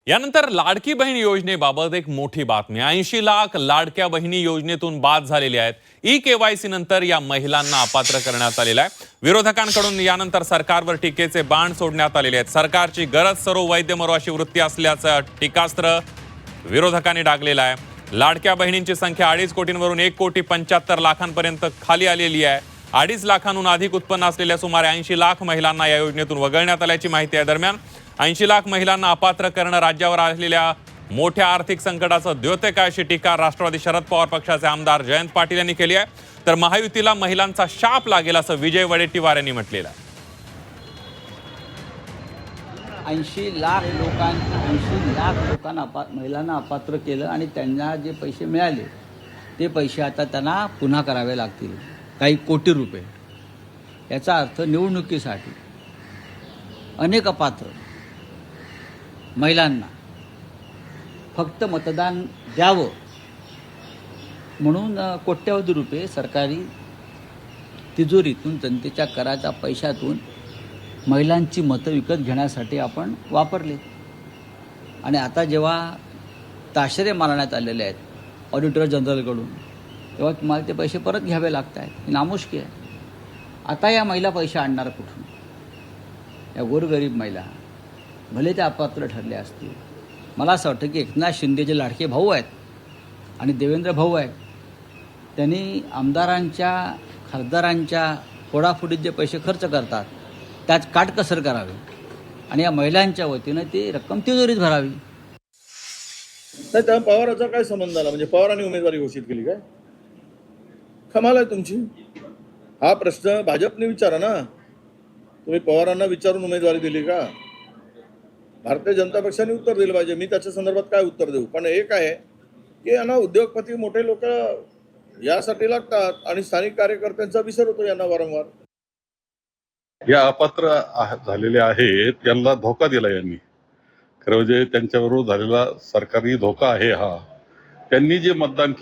यानंतर लाडकी बहीण योजनेबाबत एक मोठी बातमी. 80 लाख लाडक्या बहिणी योजनेतून बाद झालेल्या आहेत. ई-केवायसी नंतर या महिलांना अपात्र करण्यात आलेला आहे. विरोधकांकडून यानंतर सरकारवर टीकेचे बाण सोडण्यात आलेले आहेत. सरकारची गरज सरो वैद्य मरो अशी वृत्ती असल्याचं टीकास्त्र विरोधकांनी डागलेलं आहे. लाडक्या बहिणींची संख्या 2.5 कोटींवरून 1,75,00,000 खाली आलेली आहे. 2.5 लाखांहून अधिक उत्पन्न असलेल्या सुमारे 80 लाख महिलांना या योजनेतून वगळण्यात आल्याची माहिती आहे. दरम्यान 80 लाख महिलांना अपात्र करणं राज्यावर आलेल्या मोठ्या आर्थिक संकटाचं द्योतक आहे अशी टीका राष्ट्रवादी शरद पवार पक्षाचे आमदार जयंत पाटील यांनी केली आहे. तर महायुतीला महिलांचा शाप लागेल असं विजय वडेट्टीवार यांनी म्हटलेलं आहे. 80 लाख लोकांना महिलांना अपात्र केलं आणि त्यांना जे पैसे मिळाले ते पैसे आता त्यांना पुन्हा करावे लागतील, काही कोटी रुपये. याचा अर्थ निवडणुकीसाठी अनेक अपात्र महिलांना फक्त मतदान द्यावं म्हणून कोट्यवधी रुपये सरकारी तिजोरीतून जनतेच्या कराच्या पैशातून महिलांची मतं विकत घेण्यासाठी आपण वापरले. आणि आता जेव्हा ताशेरे मारण्यात आलेले आहेत ऑडिटर जनरलकडून, तेव्हा तुम्हाला ते पैसे परत घ्यावे लागत आहेत. ही नामुष्की आहे. आता या महिला पैसे आणणार कुठून? या गोरगरीब महिला भले त्या अपात्र ठरले असतील. मला असं वाटतं की एकनाथ शिंदेचे लाडके भाऊ आहेत आणि देवेंद्र भाऊ आहेत. त्यांनी आमदारांच्या खासदारांच्या फोडाफोडीत जे पैसे खर्च करतात त्यात काटकसर करावी आणि या महिलांच्या वतीनं ती रक्कम तिजोरीत भरावी. नाही, त्या पवाराचा काय संबंध आला? म्हणजे पवारांनी उमेदवारी घोषित केली काय? कमाल आहे तुमची. हा प्रश्न भाजपने विचारा ना. तुम्ही पवारांना विचारून उमेदवारी दिली का? भारतीय जनता पक्षाने उत्तर दिलं पाहिजे. मी त्याच्या संदर्भात काय उत्तर देऊ? पण एक आहे की यांना उद्योगपती मोठे लोक यासाठी लागतात आणि स्थानिक कार्यकर्त्यांचा विसर होतो यांना वारंवार. या अपात्र झालेले आहेत त्यांना धोका दिला यांनी. खरं म्हणजे त्यांच्याबरोबर झालेला सरकारी धोका आहे हा. त्यांनी जे मतदान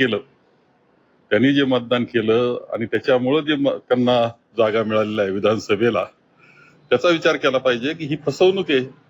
केलं आणि त्याच्यामुळं जे त्यांना जागा मिळालेल्या आहे विधानसभेला, त्याचा विचार केला पाहिजे की ही फसवणूक आहे.